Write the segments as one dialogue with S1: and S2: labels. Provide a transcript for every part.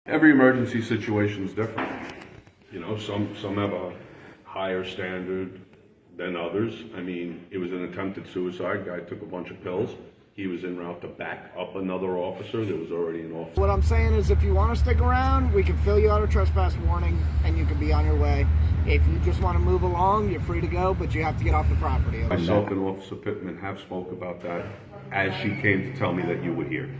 S1: Every emergency situation is different. You know, some have a higher standard than others. I mean, it was an attempted suicide. Guy took a bunch of pills. He was en route to back up another officer. There was already an officer.
S2: What I'm saying is, if you want to stick around, we can fill you out a trespass warning and you can be on your way. If you just want to move along, you're free to go, but you have to get off the property.
S1: Myself and Officer Pittman have spoke about that as she came to tell me that you were here.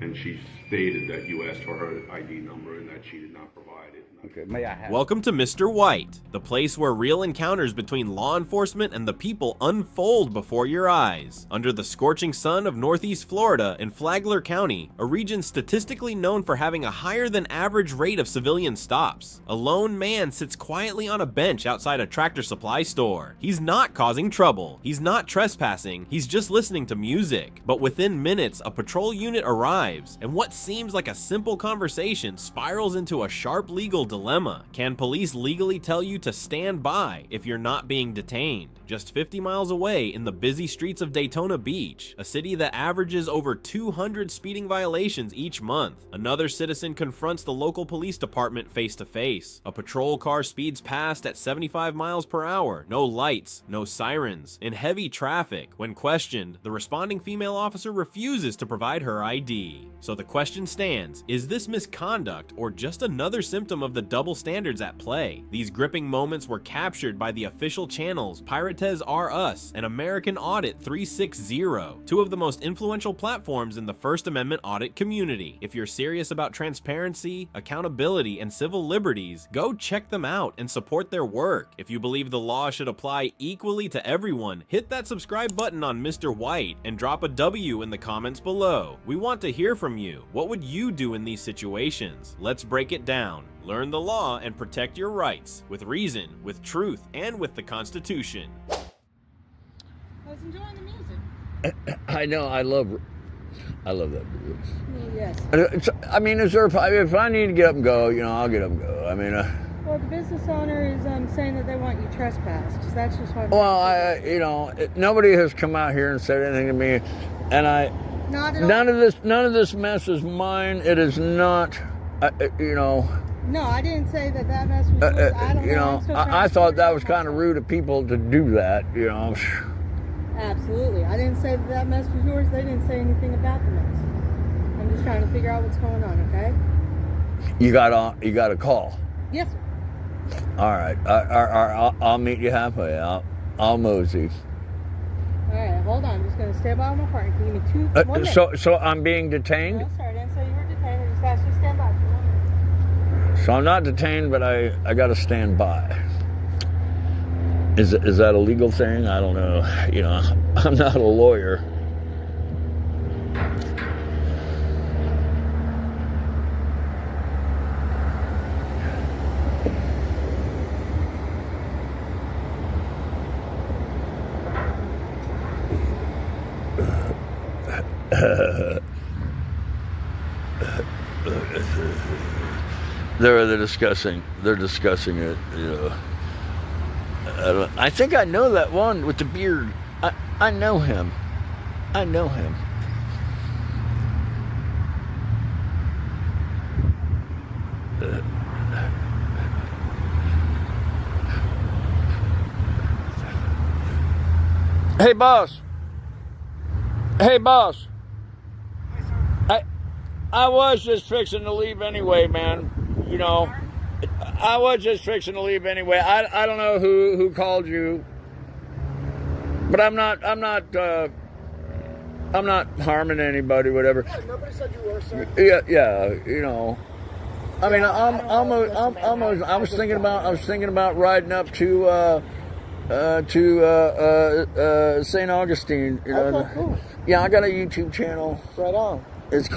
S1: And she stated that you asked for her ID number and that she did not provide it.
S3: Okay, may I have
S4: Welcome to Mr. White, the place where real encounters between law enforcement and the people unfold before your eyes. Under the scorching sun of Northeast Florida in Flagler County, a region statistically known for having a higher than average rate of civilian stops, a lone man sits quietly on a bench outside a Tractor Supply store. He's not causing trouble, he's not trespassing, he's just listening to music. But within minutes, a patrol unit arrives, and what seems like a simple conversation spirals into a sharp legal dilemma. Can police legally tell you to stand by if you're not being detained? Just 50 miles away in the busy streets of Daytona Beach, a city that averages over 200 speeding violations each month, another citizen confronts the local police department face to face. A patrol car speeds past at 75 miles per hour, no lights, no sirens, in heavy traffic. When questioned, the responding female officer refuses to provide her ID. So the question stands, is this misconduct or just another symptom of the double standards at play? These gripping moments were captured by the official channels Pirates R Us and American Audit 360, two of the most influential platforms in the First Amendment audit community. If you're serious about transparency, accountability, and civil liberties, go check them out and support their work. If you believe the law should apply equally to everyone, hit that subscribe button on Mr. White and drop a W in the comments below. We want to hear from you. What would you do in these situations? Let's break it down. Learn the law and protect your rights with reason, with truth, and with the Constitution.
S5: I was enjoying the music.
S3: I know, I love that music.
S5: Yes.
S3: I mean, is there if I need to get up and go, you know, I'll get up and go. I mean,
S5: Well, the business owner is saying that they want you trespassed. That's just what.
S3: well, you know, nobody has come out here and said anything to me, and
S5: Not at all.
S3: none of this mess is mine. It is not, you know.
S5: No, I didn't say that mess was yours. I don't
S3: you know, I thought that was kind of rude of people to do that, you know.
S5: Absolutely. I didn't say that mess was yours. They didn't say anything about the mess. I'm just trying to figure out what's going on, okay?
S3: You got a call.
S5: Yes, sir.
S3: All right. I'll meet you halfway. I'll mosey.
S5: All right, hold on. I'm just going to stay by my partner. Can you give me 1 minute?
S3: So I'm being detained?
S5: No, sir. I didn't say you were detained. I just asked you to stand by for 1 minute.
S3: So I'm not detained, but I got to stand by. Is that a legal thing? I don't know. You know, I'm not a lawyer. They're discussing it, you know. I think I know that one with the beard. I know him. Hey boss. I was just fixing to leave anyway, man. You know, I was just fixing to leave anyway. I don't know who called you, but I'm not harming anybody, whatever.
S2: Yeah, nobody said you were, sir.
S3: Yeah, you know. I mean, I was thinking about riding up to St. Augustine. You know.
S2: Okay, cool.
S3: Yeah, I got a YouTube channel.
S2: Right on.
S3: It's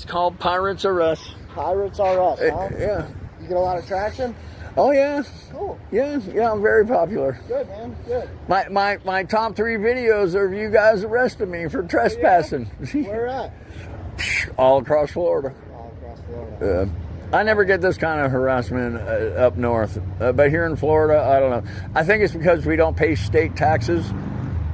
S3: called Pirates R Us.
S2: Pirates R Us, huh?
S3: Yeah.
S2: You get a lot of traction?
S3: Oh yeah.
S2: Cool.
S3: Yeah, I'm very popular.
S2: Good, man. Good.
S3: My top 3 videos are of you guys arresting me for trespassing.
S2: Where at?
S3: All across Florida.
S2: All across Florida.
S3: I never get this kind of harassment up north, but here in Florida, I don't know. I think it's because we don't pay state taxes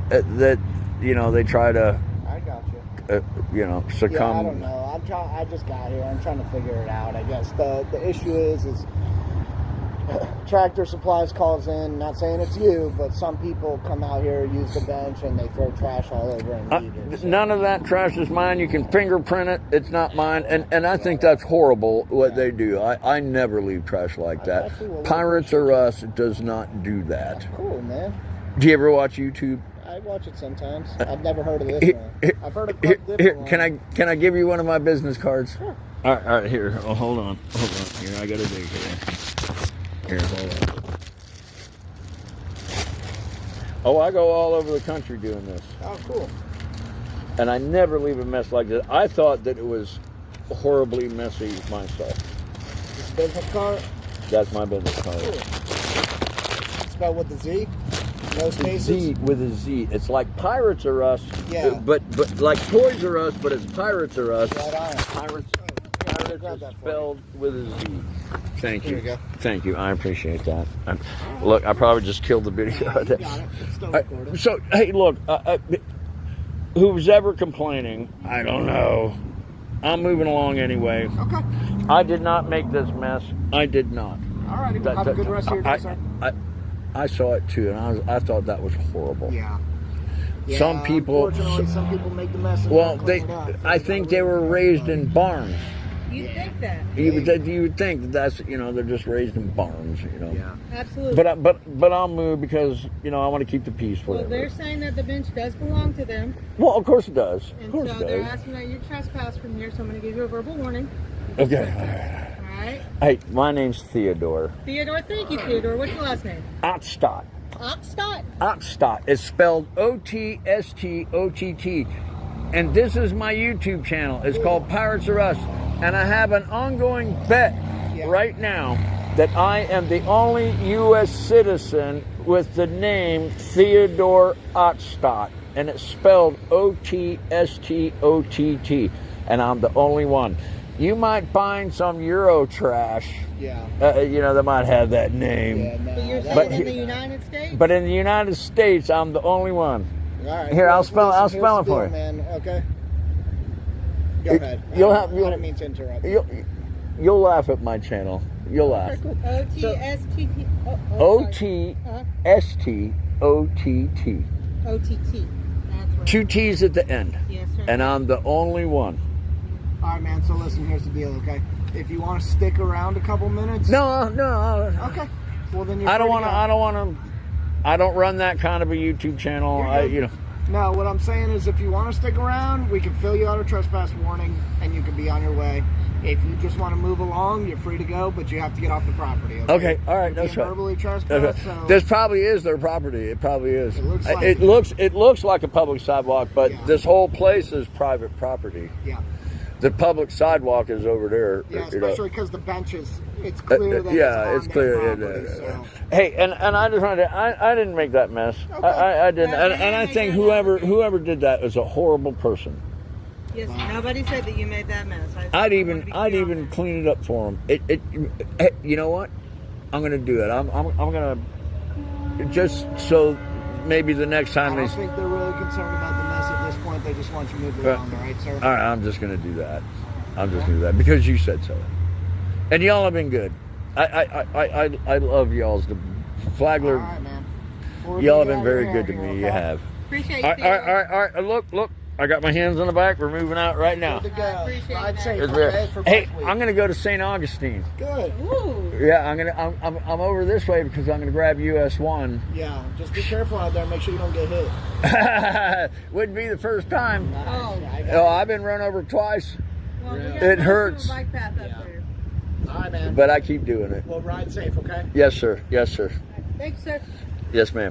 S3: that you know they try to
S2: I got you.
S3: you know succumb.
S2: Yeah, I don't know. I just got here. I'm trying to figure it out. I guess the issue is Tractor Supplies calls in. Not saying it's you, but some people come out here, use the bench, and they throw trash all over and leave it. So.
S3: None of that trash is mine. You can fingerprint it. It's not mine. And I think that's horrible what they do. I never leave trash like that. Pirates or Us does not do that.
S2: That's cool, man.
S3: Do you ever watch YouTube?
S2: I watch it sometimes. I've never heard of this one. I've heard of different ones.
S3: Can I give you one of my business cards?
S2: Sure.
S3: All right, here. Oh, hold on. Here, I got to dig here. Here, hold on. Oh, I go all over the country doing this.
S2: Oh, cool.
S3: And I never leave a mess like this. I thought that it was horribly messy myself.
S2: This business card?
S3: That's my business card.
S2: Cool. Spelled with a Z? No spaces?
S3: Z with a Z. It's like Pirates R Us.
S2: Yeah.
S3: But like Toys R Us, but it's Pirates R Us.
S2: Right on.
S3: Pirates is spelled with a Z. Thank you.
S2: Here you go.
S3: Thank you. I appreciate that. Look, I probably just killed the video.
S2: You got it. It's still recorded.
S3: So, hey, look, who's ever complaining, I don't know. I'm moving along anyway.
S2: Okay.
S3: I did not make this mess. I did not.
S2: All righty. Well, have a good rest of your day, sir.
S3: I saw it too, and I thought that was horrible.
S2: Yeah.
S3: Some people.
S2: Unfortunately, some people make the mess.
S3: Well, I think they were raised in barns.
S5: You think that?
S3: You would think that's they're just raised in barns,
S2: Yeah.
S5: Absolutely.
S3: But I'll move because I want to keep the peace.
S5: Well, they're saying that the bench does belong to them,
S3: Well, of course it does.
S5: and
S3: Of course
S5: so
S3: it
S5: they're
S3: does.
S5: asking that you trespass from here. So I'm going to give you a verbal warning.
S3: Okay.
S5: All right.
S3: Hey, my name's Theodore.
S5: Theodore, thank you, Theodore. What's your last name?
S3: Ottstadt.
S5: Oxstott.
S3: Ottstadt. It's spelled O-T-S-T-O-T-T. And this is my YouTube channel. It's called Pirates R Us. And I have an ongoing bet right now that I am the only U.S. citizen with the name Theodore Ottstadt. And it's spelled O-T-S-T-O-T-T. And I'm the only one. You might find some Euro trash,
S2: Yeah.
S3: that might have that name.
S2: Yeah, no,
S5: But you're
S2: that-
S5: saying in the United States?
S3: But in the United States, I'm the only one.
S2: All right.
S3: Here, I'll
S2: Well,
S3: spell
S2: listen,
S3: it
S2: here's
S3: for
S2: the
S3: you.
S2: deal, Man. Okay. Go ahead. I didn't mean to interrupt.
S3: You'll laugh at my channel. You'll laugh.
S5: O-T-S-T-T.
S3: O-T-S-T-O-T-T.
S5: O-T-T. That's right.
S3: 2 T's at the end.
S5: Yes, sir.
S3: And I'm the only one.
S2: All right, man. So listen, here's the deal. Okay. If you want to stick around a couple minutes.
S3: No.
S2: Okay. Well, then you're
S3: I don't
S2: free to
S3: want
S2: go.
S3: to. I don't run that kind of a YouTube channel.
S2: You're good. No, what I'm saying is if you want to stick around, we can fill you out a trespass warning and you can be on your way. If you just want to move along, you're free to go, but you have to get off the property.
S3: Okay, all right,
S2: You're
S3: that's
S2: being
S3: right.
S2: verbally trespassed, so
S3: This probably is their property. It probably is.
S2: It looks like
S3: It looks like a public sidewalk, but
S2: Yeah.
S3: this whole place is private property.
S2: yeah.
S3: The public sidewalk is over there.
S2: Yeah, especially because the benches, it's clear that
S3: it's
S2: it's on
S3: clear.
S2: their property, so.
S3: Hey, and I just wanted to, I didn't make that mess.
S2: Okay.
S3: I didn't,
S5: Yeah,
S3: and I
S5: you
S3: think
S5: made that
S3: whoever did that is a horrible person.
S5: Yes, nobody said that you made that mess.
S3: I'd even clean it up for them. You know what? I'm gonna do it. I'm gonna just so maybe the next
S2: I
S3: time
S2: don't think they're really concerned about the mess at this point. They just want you moving along, all right, sir?
S3: All right, I'm just gonna do that. I'm just gonna do that because you said so. And y'all have been good. I love y'all's Flagler.
S2: All right, man.
S3: Y'all have been very good to me. You have.
S5: Appreciate you.
S3: All right. Look. I got my hands on the back. We're moving out right now.
S2: Good to go.
S5: I appreciate
S2: Ride
S5: that.
S2: safe,
S3: It's
S2: okay,
S3: very-
S2: for
S3: Hey,
S2: next week.
S3: I'm gonna go to St. Augustine.
S2: Good.
S5: Ooh.
S3: Yeah, I'm over this way because I'm gonna grab US 1.
S2: Yeah, just be careful out there. Make sure you don't get hit.
S3: Wouldn't be the first time.
S5: Oh.
S3: Oh, I've been run over twice,
S5: Well, we got
S3: It
S5: a
S3: hurts.
S5: bike path up
S2: Yeah.
S5: there.
S2: All right, man.
S3: but I keep doing it.
S2: Well, ride safe, okay?
S3: Yes, sir.
S5: Thanks, sir.
S3: Yes, ma'am.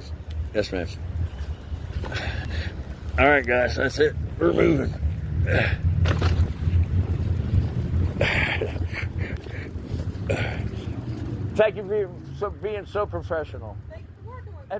S3: All right, guys, that's it. We're moving. Thank you for being so professional.
S5: Thanks for working with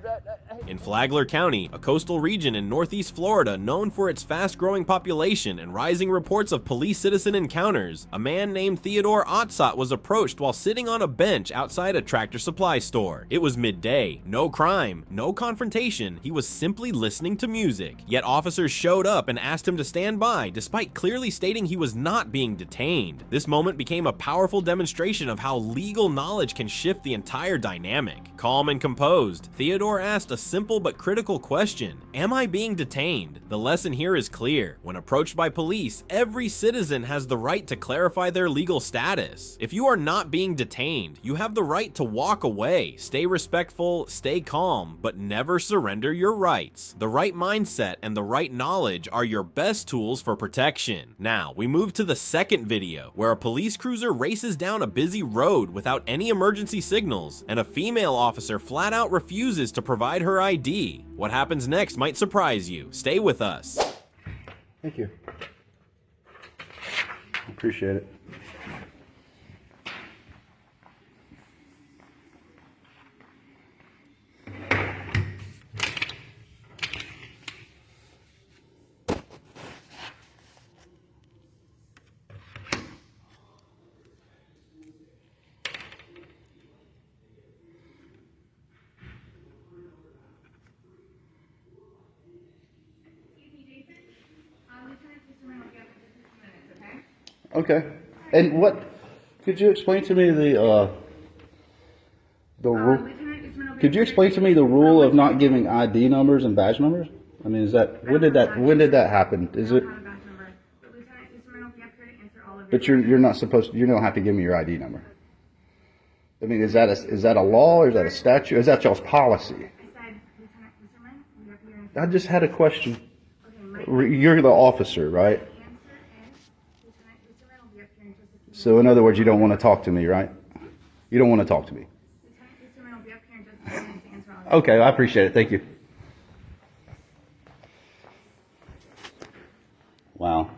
S4: In Flagler County, a coastal region in northeast Florida known for its fast-growing population and rising reports of police-citizen encounters, a man named Theodore Audit was approached while sitting on a bench outside a Tractor Supply store. It was midday, no crime, no confrontation, he was simply listening to music. Yet officers showed up and asked him to stand by, despite clearly stating he was not being detained. This moment became a powerful demonstration of how legal knowledge can shift the entire dynamic. Calm and composed, Theodore asked a simple but critical question: am I being detained? The lesson here is clear. When approached by police, every citizen has the right to clarify their legal status. If you are not being detained, you have the right to walk away. Stay respectful, stay calm, but never surrender your rights. The right mindset and the right knowledge are your best tools for protection. Now, we move to the second video, where a police cruiser races down a busy road without any emergency signals, and a female officer flat out refuses to provide her ID. What happens next might surprise you. Stay with us.
S6: Thank you. Appreciate it. Okay. And what could you explain to me the rule? Could you explain to me the rule of not giving ID numbers and badge numbers? I mean, is that when did that happen? Is it? But you're not supposed to. You don't have to give me your ID number. I mean, is that a law or is that a statute? Is that y'all's policy? I just had a question. You're the officer, right? So in other words, you don't want to talk to me, right? You don't want to talk to me. Okay, I appreciate it. Thank you. Wow.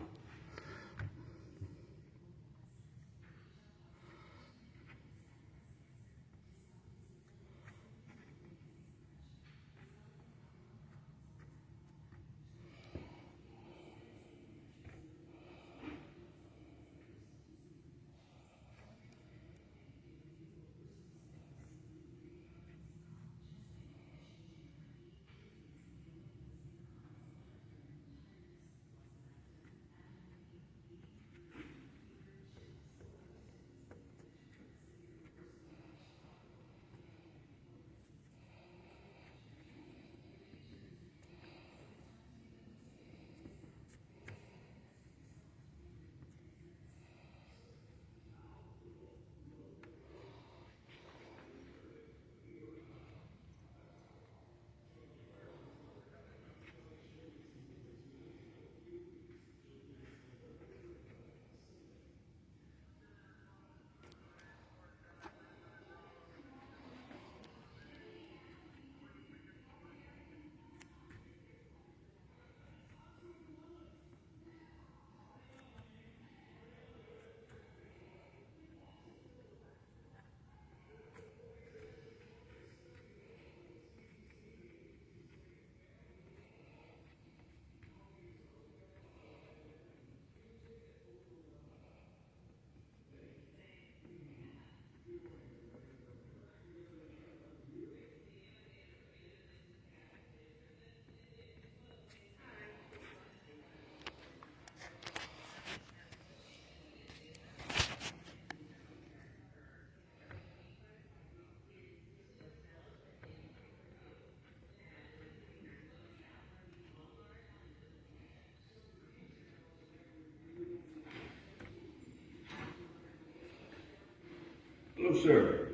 S1: Hello, sir.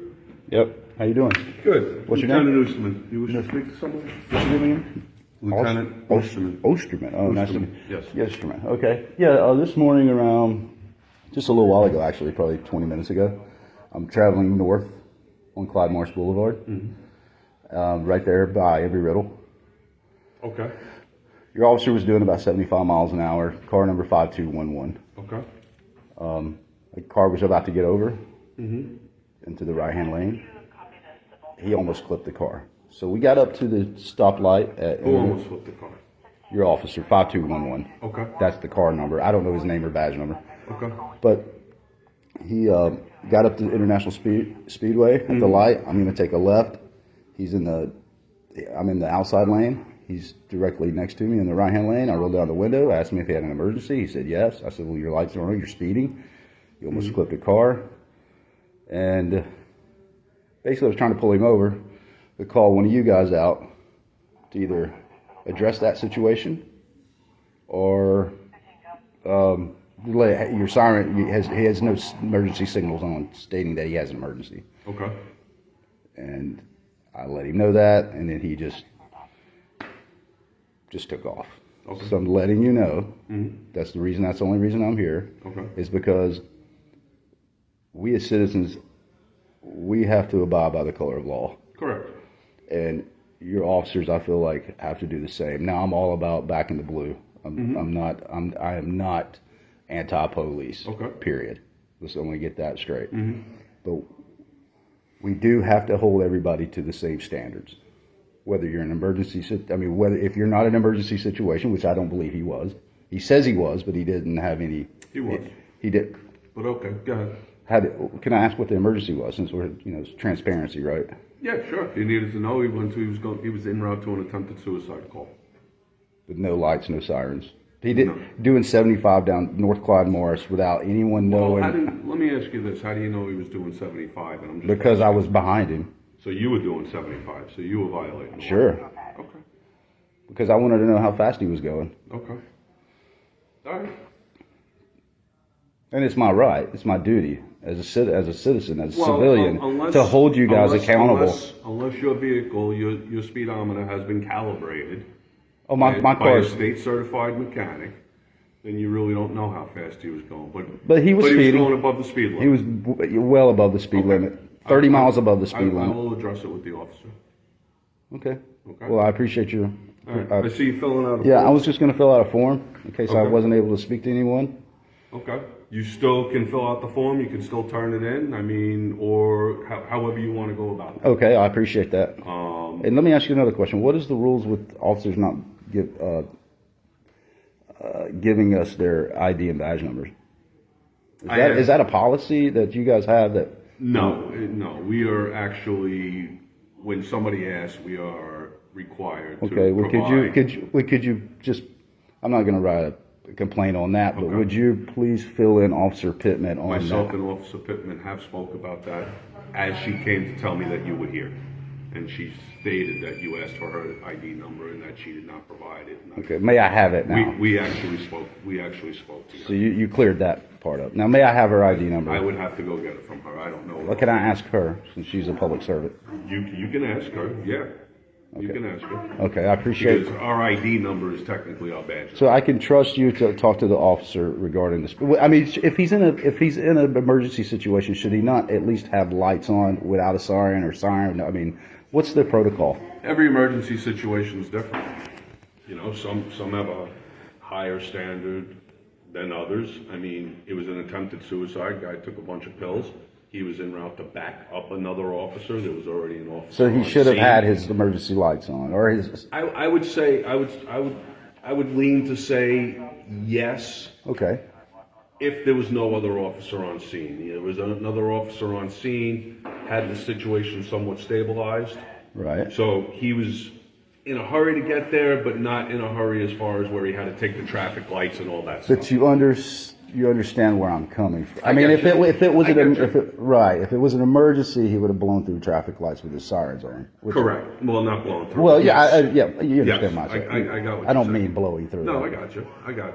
S6: Yep. How you doing?
S1: Good.
S6: What's your name?
S1: Lieutenant Oosterman. You wish to speak to someone?
S6: What's your name again?
S1: Lieutenant Oosterman.
S6: Osterman. Oh, nice to meet you.
S1: Yes.
S6: Osterman. Okay. Yeah. This morning around, just a little while ago, actually, probably 20 minutes ago, I'm traveling north on Clyde Marsh Boulevard, right there by Every Riddle.
S1: Okay.
S6: Your officer was doing about 75 miles an hour, car number 5211.
S1: Okay.
S6: The car was about to get over into the right-hand lane. He almost clipped the car. So we got up to the stoplight at
S1: Who almost flipped the car?
S6: your officer, 5211.
S1: Okay.
S6: That's the car number. I don't know his name or badge number.
S1: Okay.
S6: But he got up to International Speedway at the light. I'm going to take a left. I'm in the outside lane. He's directly next to me in the right-hand lane. I rolled down the window, asked him if he had an emergency. He said yes. I said, well, your lights are on. You're speeding. You almost flipped a car. And basically I was trying to pull him over to call one of you guys out to either address that situation or your siren. He has no emergency signals on stating that he has an emergency.
S1: Okay.
S6: And I let him know that, and then he just took off.
S1: Okay.
S6: So I'm letting you know that's the only reason I'm here.
S1: Okay.
S6: Is because we as citizens, we have to abide by the color of law.
S1: Correct.
S6: And your officers, I feel like, have to do the same. Now, I'm all about back in the blue. I am not anti-police.
S1: Okay.
S6: Period. Let's only get that straight. But we do have to hold everybody to the same standards. Whether you're in an emergency, if you're not in an emergency situation, which I don't believe he was. He says he was, but he didn't have any.
S1: He was.
S6: He did.
S1: But okay, go ahead.
S6: Can I ask what the emergency was, since we're, it's transparency, right?
S1: Yeah, sure. If you needed to know, he was en route to an attempted suicide call.
S6: With no lights, no sirens. He did doing 75 down North Clyde Morris without anyone knowing.
S1: Let me ask you this: how do you know he was doing 75? And I'm just
S6: because I was behind him.
S1: So you were doing 75. So you were violating the law.
S6: Sure.
S1: Okay.
S6: Because I wanted to know how fast he was going.
S1: Okay. All right.
S6: And it's my right. It's my duty as a citizen, as a civilian, to hold you guys accountable.
S1: Unless your vehicle, your speedometer has been calibrated.
S6: Oh, my
S1: by
S6: car.
S1: a state certified mechanic, then you really don't know how fast he was going.
S6: But he was speeding.
S1: He was going above the speed limit.
S6: He was well above the speed limit. 30 miles above the speed limit.
S1: I will address it with the officer.
S6: Okay. Well, I appreciate you.
S1: Right. I see you filling out a form.
S6: Yeah, I was just going to fill out a form in case I wasn't able to speak to anyone.
S1: Okay. You still can fill out the form. You can still turn it in. Or however you want to go about it.
S6: Okay, I appreciate that. And let me ask you another question. What is the rules with officers not giving us their ID and badge numbers? Is that a policy that you guys have that?
S1: No. We are actually, when somebody asks, we are required to
S6: Okay. Well,
S1: provide.
S6: could you just? I'm not going to write a complaint on that, but would you please fill in Officer Pittman on
S1: Myself
S6: that?
S1: and Officer Pittman have spoke about that as she came to tell me that you were here. And she stated that you asked for her ID number and that she did not provide it.
S6: Okay. May I have it now?
S1: We actually spoke to her.
S6: So you cleared that part up. Now, may I have her ID number?
S1: I would have to go get it from her. I don't know.
S6: Well, can I ask her, since she's a public servant?
S1: You can ask her. Yeah. You can ask her.
S6: Okay, I appreciate
S1: Because our ID number is technically our badge.
S6: So I can trust you to talk to the officer regarding this. I mean, if he's in an emergency situation, should he not at least have lights on without a siren or siren? I mean, what's the protocol?
S1: Every emergency situation is different. Some have a higher standard than others. I mean, it was an attempted suicide. Guy took a bunch of pills. He was en route to back up another officer. There was already an officer.
S6: So he
S1: on
S6: should have
S1: scene.
S6: had his emergency lights on, or his.
S1: I would lean to say yes.
S6: Okay.
S1: If there was no other officer on scene. There was another officer on scene, had the situation somewhat stabilized.
S6: Right.
S1: So he was in a hurry to get there, but not in a hurry as far as where he had to take the traffic lights and all that stuff.
S6: But you understand where I'm coming from. I mean, if it was an emergency, he would have blown through traffic lights with his sirens on.
S1: Correct. Well, not blown through.
S6: Well,
S1: yes.
S6: you understand
S1: Yes.
S6: my
S1: I got what
S6: I
S1: you're
S6: don't
S1: saying.
S6: mean blowing through.
S1: No, I got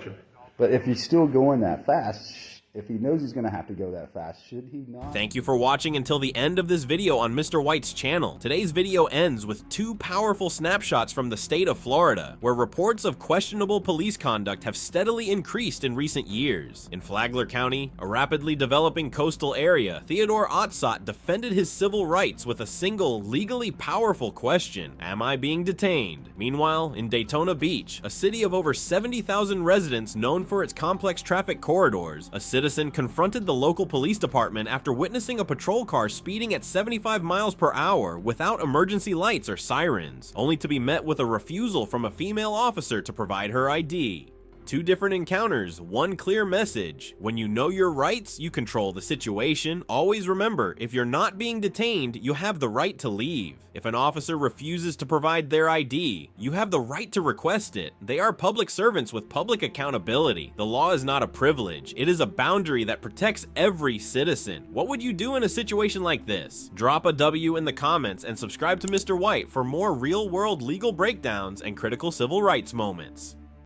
S1: you.
S6: But if he's still going that fast, if he knows he's going to have to go that fast, should he not?
S4: Thank you for watching until the end of this video on Mr. White's channel. Today's video ends with two powerful snapshots from the state of Florida, where reports of questionable police conduct have steadily increased in recent years. In Flagler County, a rapidly developing coastal area, Theodore Otsot defended his civil rights with a single, legally powerful question: am I being detained? Meanwhile, in Daytona Beach, a city of over 70,000 residents known for its complex traffic corridors, a citizen citizen confronted the local police department after witnessing a patrol car speeding at 75 miles per hour without emergency lights or sirens, only to be met with a refusal from a female officer to provide her ID. Two different encounters, one clear message. When you know your rights, you control the situation. Always remember, if you're not being detained, you have the right to leave. If an officer refuses to provide their ID, you have the right to request it. They are public servants with public accountability. The law is not a privilege. It is a boundary that protects every citizen. What would you do in a situation like this? Drop a W in the comments and subscribe to Mr. White for more real-world legal breakdowns and critical civil rights moments.